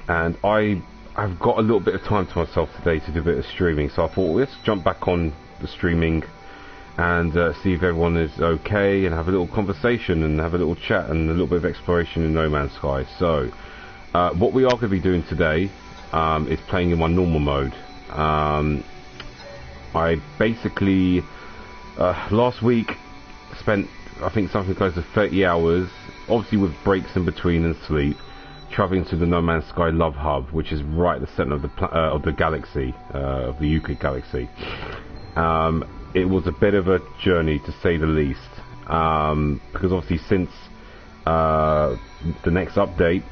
and I've got a little bit of time to myself today to do a bit of streaming, so I thought let's jump back on the streaming and see if everyone is okay, and have a little conversation and have a little chat and a little bit of exploration in No Man's Sky. So what we are going to be doing today is playing in my normal mode. I basically last week spent, I think, something close to 30 hours, obviously with breaks in between and sleep, traveling to the No Man's Sky Love Hub, which is right at the center of the galaxy, of the Euclid galaxy. It was a bit of a journey, to say the least, because obviously since the next update,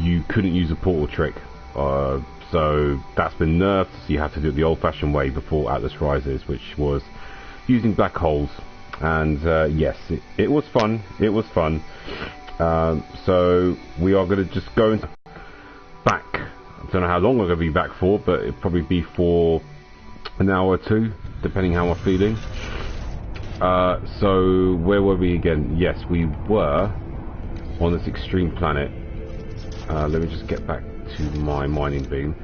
you couldn't use a portal trick, so that's been nerfed. So you have to do it the old-fashioned way before Atlas Rises, which was using black holes. And yes, it was fun. It was fun. So we are going to just go back. I don't know how long we're going to be back for, but it'll probably be for an hour or two, depending how I'm feeling. So where were we again? Yes, we were on this extreme planet. Let me just get back to my mining beam.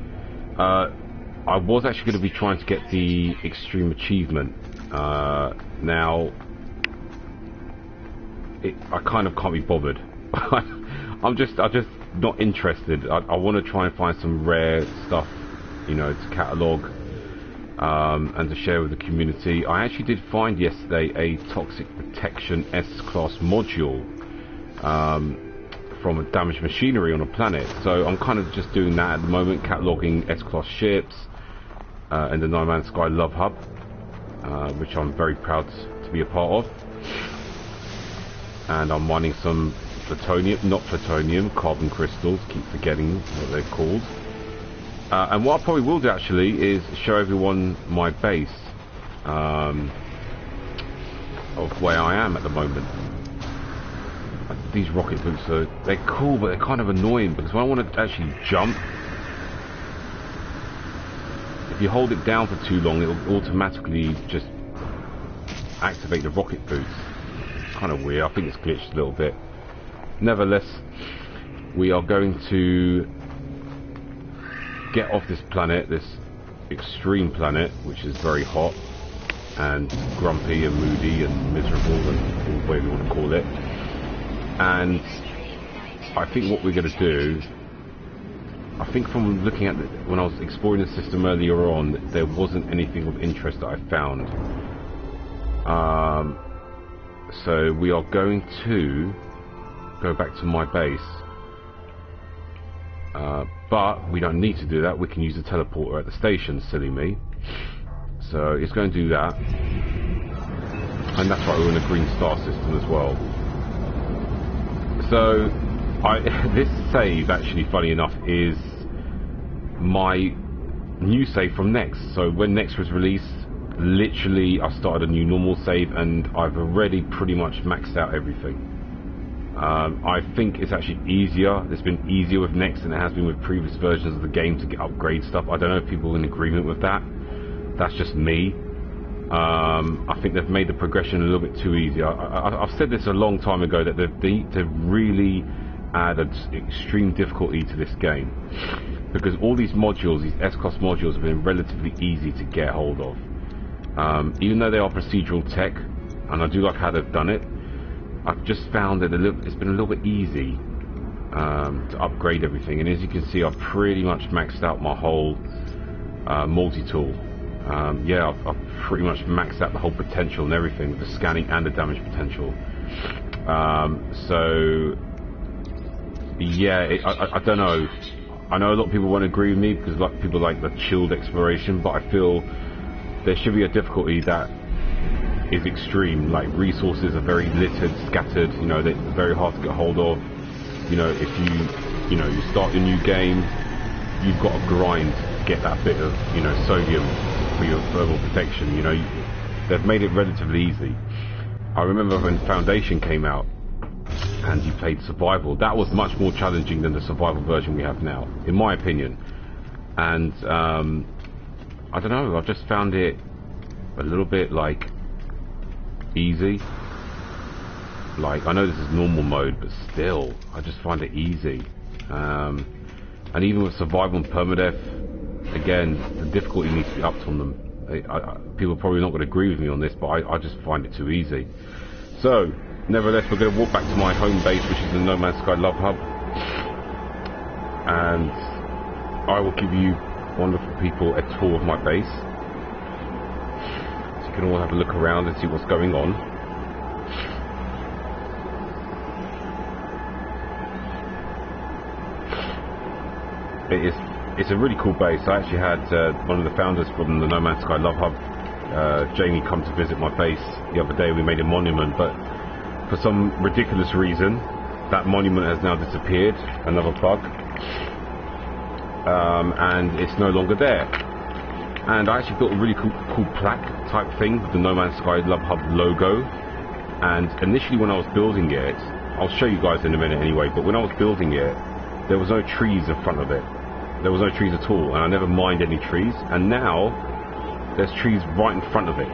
I was actually going to be trying to get the extreme achievement. Now I kind of can't be bothered. I'm just not interested. I want to try and find some rare stuff, you know, to catalogue and to share with the community. I actually did find yesterday a toxic protection S-class module from a damaged machinery on a planet. So I'm kind of just doing that at the moment, cataloguing S-class ships in the No Man's Sky Love Hub, which I'm very proud to be a part of. And I'm mining some carbon crystals, keep forgetting what they're called. And what I probably will do actually is show everyone my base of where I am at the moment. These rocket boots they're cool, but they're kind of annoying, because when I want to actually jump, if you hold it down for too long, it'll automatically just activate the rocket boots. Kind of weird. I think it's glitched a little bit. Nevertheless, we are going to get off this planet, this extreme planet, which is very hot and grumpy and moody and miserable, and whatever you want to call it. And I think what we're going to do, I think from looking at when I was exploring the system earlier on, there wasn't anything of interest that I found. So we are going to go back to my base, but we don't need to do that. We can use the teleporter at the station, silly me. So it's going to do that, and that's right, we're in a green star system as well. So this save, actually, funny enough, is my new save from Next. So when Next was released, literally I started a new normal save, and I've already pretty much maxed out everything. I think it's actually easier. It's been easier with Next than it has been with previous versions of the game to get upgrade stuff. I don't know if people are in agreement with that. That's just me. I think they've made the progression a little bit too easy. I've said this a long time ago, that they've really added extreme difficulty to this game, because all these modules, these S-class modules, have been relatively easy to get hold of. Even though they are procedural tech, and I do like how they've done it, I've just found that it's been a little bit easy to upgrade everything. And as you can see, I've pretty much maxed out my whole multi-tool. Yeah, I've pretty much maxed out the whole potential and everything, with the scanning and the damage potential. So yeah, I don't know. I know a lot of people won't agree with me, because a lot of people like the chilled exploration, but I feel there should be a difficulty that is extreme. Like, resources are very littered, scattered, you know, they're very hard to get hold of. You know, if you start your new game, you've got to grind to get that bit of, you know, sodium for your thermal protection. You know, they've made it relatively easy. I remember when Foundation came out and you played survival, that was much more challenging than the survival version we have now, in my opinion. And I don't know, I've just found it a little bit like easy. Like, I know this is normal mode, but still, I just find it easy. And even with survival and permadeath, again, the difficulty needs to be upped on them. People are probably not going to agree with me on this, but I just find it too easy. So, nevertheless, we're going to walk back to my home base, which is the No Man's Sky Love Hub. And I will give you wonderful people a tour of my base. So you can all have a look around and see what's going on. It's a really cool base. I actually had one of the founders from the No Man's Sky Love Hub, Jamie, come to visit my base the other day. We made a monument, but for some ridiculous reason, that monument has now disappeared. Another bug. And it's no longer there. And I actually built a really cool plaque type thing with the No Man's Sky Love Hub logo. And initially when I was building it, I'll show you guys in a minute anyway, but when I was building it, there was no trees in front of it. There was no trees at all, and I never mind any trees. And now there's trees right in front of it.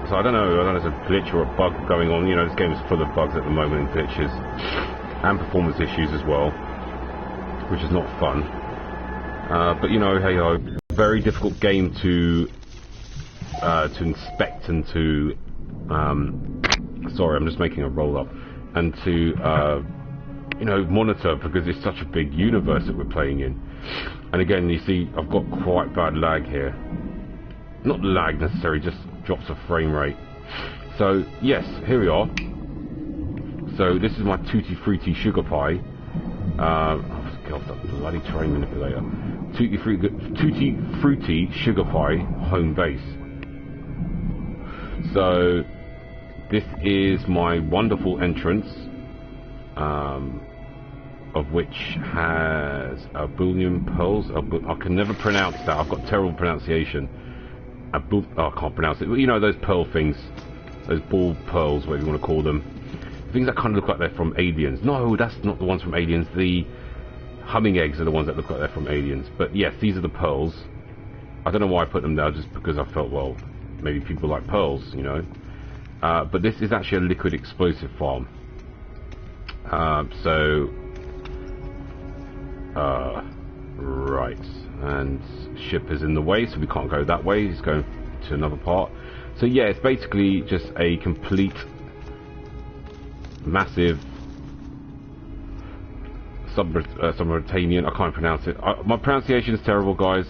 So I don't know if it's a glitch or a bug going on. You know, this game is full of bugs at the moment, and glitches and performance issues as well, which is not fun. But you know, hey ho, very difficult game to inspect and to sorry, I'm just making a roll up, and to you know, monitor, because it's such a big universe that we're playing in. And again, you see I've got quite bad lag here. Not lag necessarily, just drops of frame rate. So yes, here we are. So this is my Tutti Frutti Sugar Pie. Oh god, that bloody terrain manipulator. Tutti Frutti Sugar Pie home base. So this is my wonderful entrance, of which has a billion pearls. I can never pronounce that. I've got terrible pronunciation. I can't pronounce it. But you know those pearl things, those ball pearls, whatever you want to call them. Things that kind of look like they're from Aliens. No, that's not the ones from Aliens. The humming eggs are the ones that look like they're from Aliens. But yes, these are the pearls. I don't know why I put them there, just because I felt, well, maybe people like pearls, you know. But this is actually a liquid explosive farm. Right, and ship is in the way, so we can't go that way. He's going to another part. So yeah, it's basically just a complete massive subterranean. I can't pronounce it. My pronunciation is terrible, guys.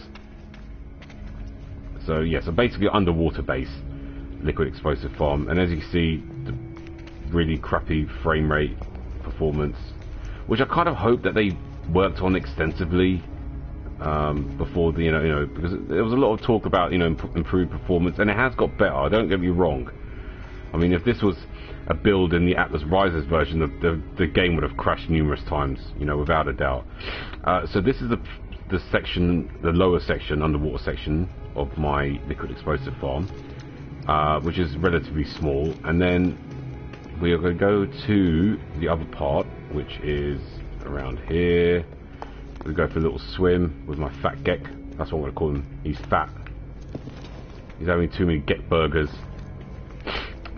So yeah, so basically underwater base, liquid explosive farm, and as you can see, the really crappy frame rate performance, which I kind of hope that they worked on extensively before the, you know, because there was a lot of talk about, you know, improved performance, and it has got better. Don't get me wrong. I mean, if this was a build in the Atlas Rises version, the game would have crashed numerous times, you know, without a doubt. So this is the section, the lower section, underwater section of my liquid explosive farm, which is relatively small, and then we are going to go to the other part, which is around here. We go for a little swim with my fat Gek. That's what I'm going to call him. He's fat. He's having too many Gek burgers.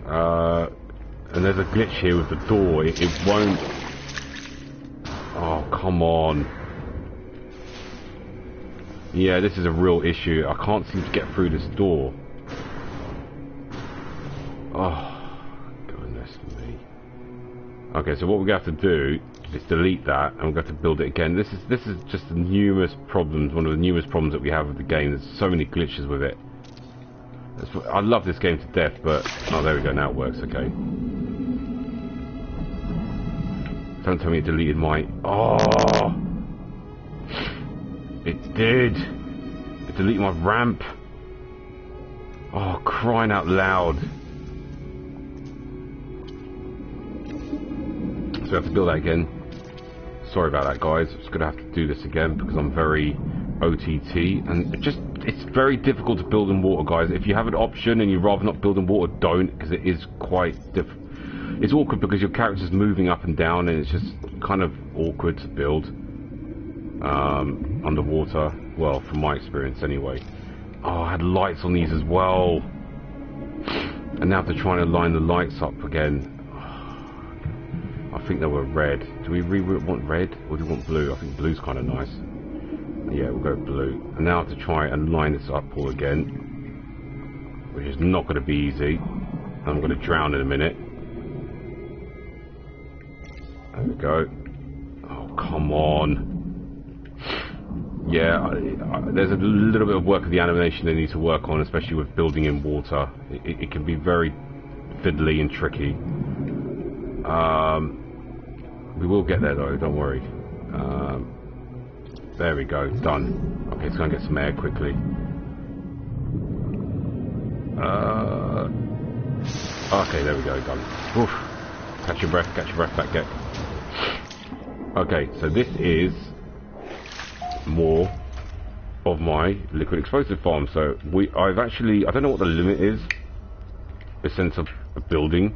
And there's a glitch here with the door. It won't. Oh, come on. Yeah, this is a real issue. I can't seem to get through this door. Oh, goodness me. Okay, so what we're going to have to do is delete that, and we're going to have to build it again. This is just the numerous problems, one of the numerous problems that we have with the game. There's so many glitches with it. I love this game to death, but oh, there we go. Now it works. Okay. Don't tell me it deleted my. Oh, it did. It deleted my ramp. Oh, crying out loud. So we have to build that again. Sorry about that, guys. I'm just gonna have to do this again because I'm very OTT, and it's very difficult to build in water, guys. If you have an option and you'd rather not build in water, don't, because it is quite it's awkward because your character's moving up and down, and it's just kind of awkward to build underwater. Well, from my experience anyway. Oh, I had lights on these as well, and now I have to try and line the lights up again. I I think they were red. Do we want red or do we want blue? I think blue's kind of nice. Yeah, we'll go blue. And now to try and line this up all again, which is not going to be easy. I'm going to drown in a minute. There we go. Oh, come on. Yeah, there's a little bit of work of the animation they need to work on, especially with building in water. It can be very fiddly and tricky. We will get there though, don't worry. There we go, done. Okay, let's go and get some air quickly. Okay, there we go, done. Oof. Catch your breath back, get. Okay, so this is more of my liquid explosive farm. So I've actually, I don't know what the limit is, the sense of building,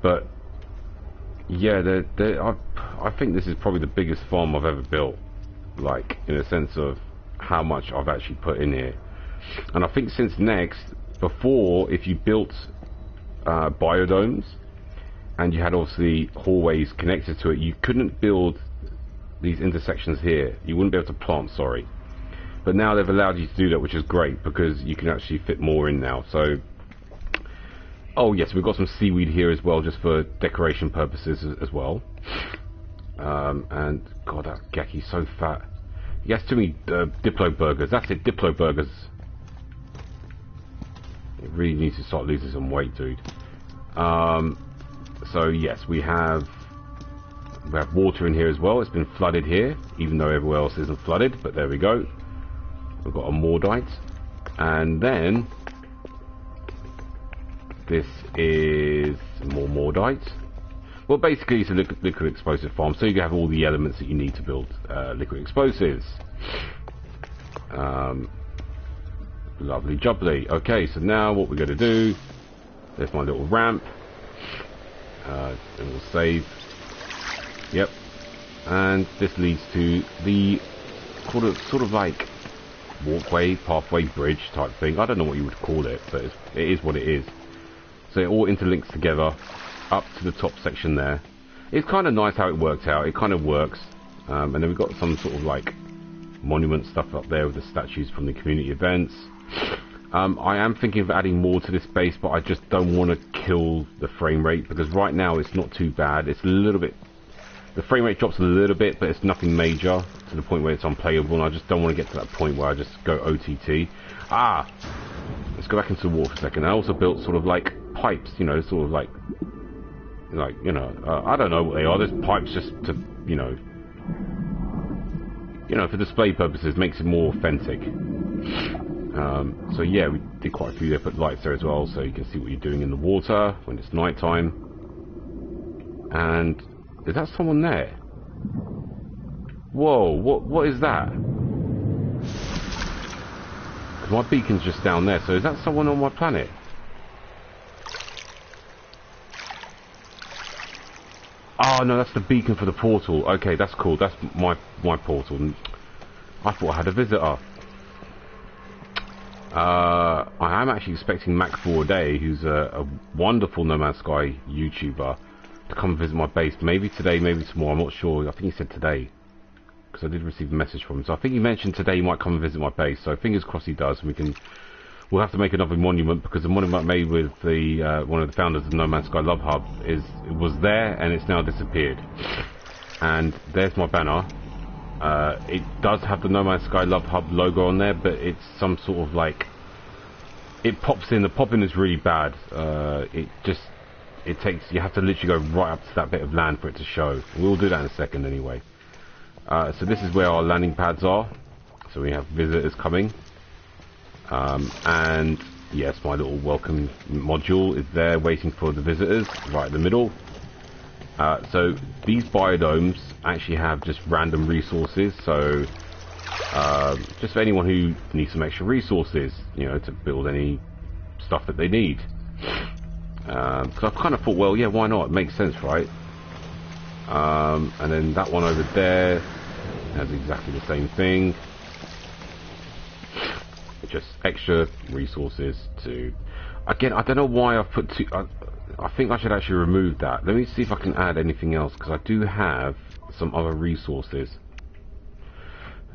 but yeah, I think this is probably the biggest farm I've ever built, like in a sense of how much I've actually put in here. And I think since Next, before, if you built biodomes and you had obviously hallways connected to it, you couldn't build these intersections here. You wouldn't be able to plant, sorry. But now they've allowed you to do that, which is great because you can actually fit more in now. So, oh yes, we've got some seaweed here as well, just for decoration purposes as well. And God, that Geki's so fat. He has too many Diplo burgers. That's it, Diplo burgers. It really needs to start losing some weight, dude. So yes, we have water in here as well. It's been flooded here, even though everywhere else isn't flooded. But there we go. We've got a Mordite, and then this is more Mordite. Well, basically it's a liquid explosive farm, so you have all the elements that you need to build liquid explosives. Lovely jubbly. Okay, so now what we're going to do, there's my little ramp, and we'll save. Yep, and this leads to the sort of like walkway, pathway, bridge type thing. I don't know what you would call it, but it is what it is. So it all interlinks together up to the top section there. It's kind of nice how it worked out. It kind of works. And then we've got some sort of like monument stuff up there with the statues from the community events. I am thinking of adding more to this base, but I just don't want to kill the frame rate, because right now it's not too bad. It's a little bit, the frame rate drops a little bit, but it's nothing major to the point where it's unplayable, and I just don't want to get to that point where I just go OTT. Let's go back into the water for a second. I also built sort of like pipes, you know, sort of like you know, I don't know what they are. There's pipes just to, you know, for display purposes, makes it more authentic. So yeah, we did quite a few there. Put lights there as well, so you can see what you're doing in the water when it's night time. And is that someone there? Whoa! What is that? Because my beacon's just down there. So is that someone on my planet? Oh no, that's the beacon for the portal. Okay, that's cool. That's my portal. I thought I had a visitor. I am actually expecting Mac4Day, who's a wonderful No Man's Sky YouTuber, to come visit my base. Maybe today, maybe tomorrow. I'm not sure. I think he said today, because I did receive a message from him. So I think he mentioned today he might come and visit my base. So fingers crossed he does. And we'll have to make another monument, because the monument made with the one of the founders of No Man's Sky Love Hub was there, and it's now disappeared. And there's my banner. It does have the No Man's Sky Love Hub logo on there, but it's some sort of like, it pops in. The pop-in is really bad. It takes, you have to literally go right up to that bit of land for it to show. We'll do that in a second anyway. So this is where our landing pads are. So we have visitors coming. And yes, my little welcome module is there waiting for the visitors, right in the middle. So these biodomes actually have just random resources, so just for anyone who needs some extra resources, you know, to build any stuff that they need. Because I've kind of thought, well, yeah, why not? It makes sense, right? And then that one over there has exactly the same thing. Just extra resources to, again, I don't know why I've put two. I think I should actually remove that. Let me see if I can add anything else, because I do have some other resources.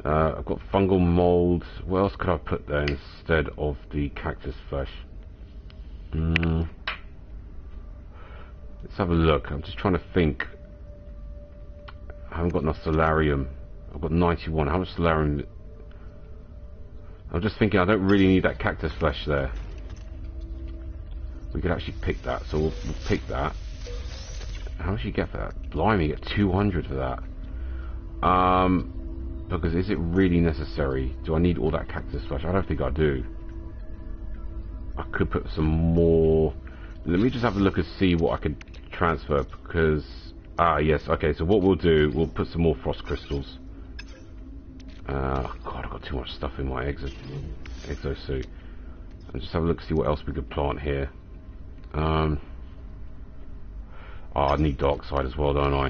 I've got fungal mold. What else could I put there instead of the cactus flesh? Let's have a look. I'm just trying to think. I haven't got enough solarium. I've got 91. How much solarium? I'm just thinking I don't really need that cactus flesh there. We could actually pick that, so we'll pick that. How much do you get for that? Blimey, you get 200 for that. Because is it really necessary? Do I need all that cactus flesh? I don't think I do. I could put some more. Let me just have a look and see what I could transfer, because yes, okay, so what we'll do, we'll put some more frost crystals. God, I've got too much stuff in my exosuit. And just have a look, see what else we could plant here. I need dark side as well, don't I?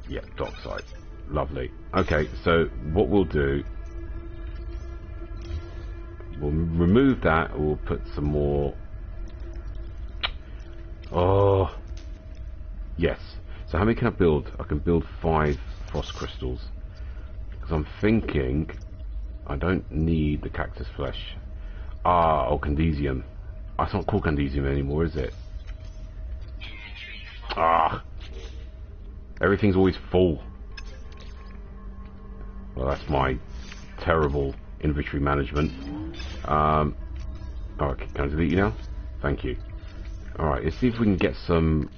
Yeah, dark side. Lovely. Okay, so what we'll do, we'll remove that, we'll put some more. Oh, yes. So how many can I build? I can build 5 frost crystals. Because I'm thinking I don't need the cactus flesh. Oh, candesium. It's not called candesium anymore, is it? Everything's always full. Well, that's my terrible inventory management. Alright, can I delete you now? Thank you. Alright, let's see if we can get some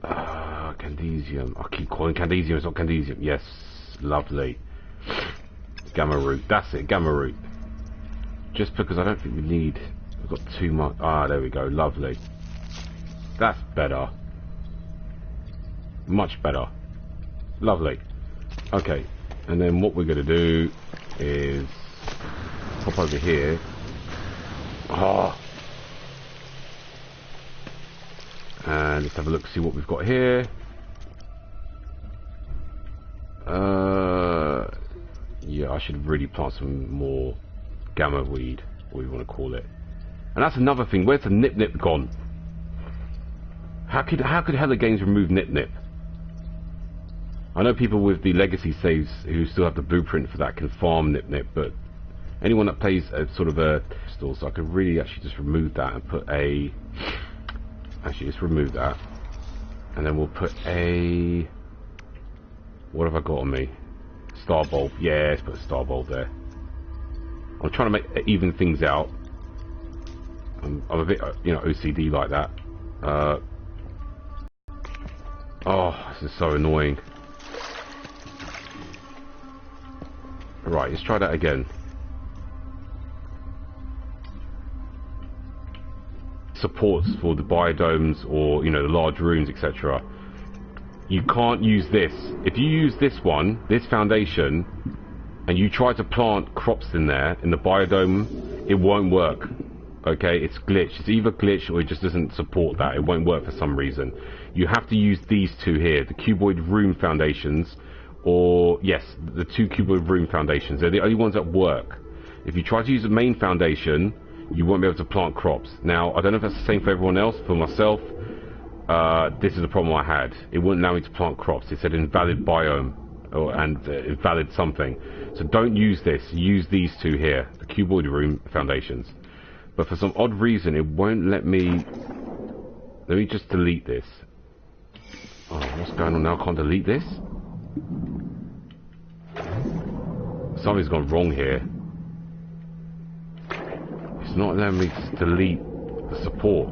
candesium. I keep calling candesium, it's not candesium. Yes, lovely. Gamma root, that's it, gamma root. Just because I don't think we need, we've got too much. There we go, lovely. That's better. Much better. Lovely. Okay, and then what we're going to do is pop over here. And let's have a look, see what we've got here. Yeah, I should really plant some more gamma weed, what you want to call it. And that's another thing. Where's the nip nip gone? How could Hella Games remove nip nip? I know people with the legacy saves who still have the blueprint for that can farm nip nip, but anyone that plays a sort of a crystal, so I could really actually just remove that and put a. Actually, let's remove that, and then we'll put a. What have I got on me? Star bulb. Yeah, let's put a star bulb there. I'm trying to even things out. I'm a bit, OCD like that. Oh, this is so annoying. Right, let's try that again. Supports for the biodomes or, the large rooms, etc. You can't use this. If you use this one, this foundation, and you try to plant crops in there, in the biodome, it won't work. Okay, it's glitched. It's either glitched or it just doesn't support that. It won't work for some reason. You have to use these two here, the cuboid room foundations, or, yes, the 2 cuboid room foundations. They're the only ones that work. If you try to use the main foundation, you won't be able to plant crops. Now, I don't know if that's the same for everyone else. For myself, this is the problem I had. It wouldn't allow me to plant crops. It said invalid biome, and invalid something. So don't use this. Use these two here, the cuboid room foundations. But for some odd reason, it won't let me. Let me just delete this. Oh, what's going on now? I can't delete this? Something's gone wrong here. It's not letting me delete the support.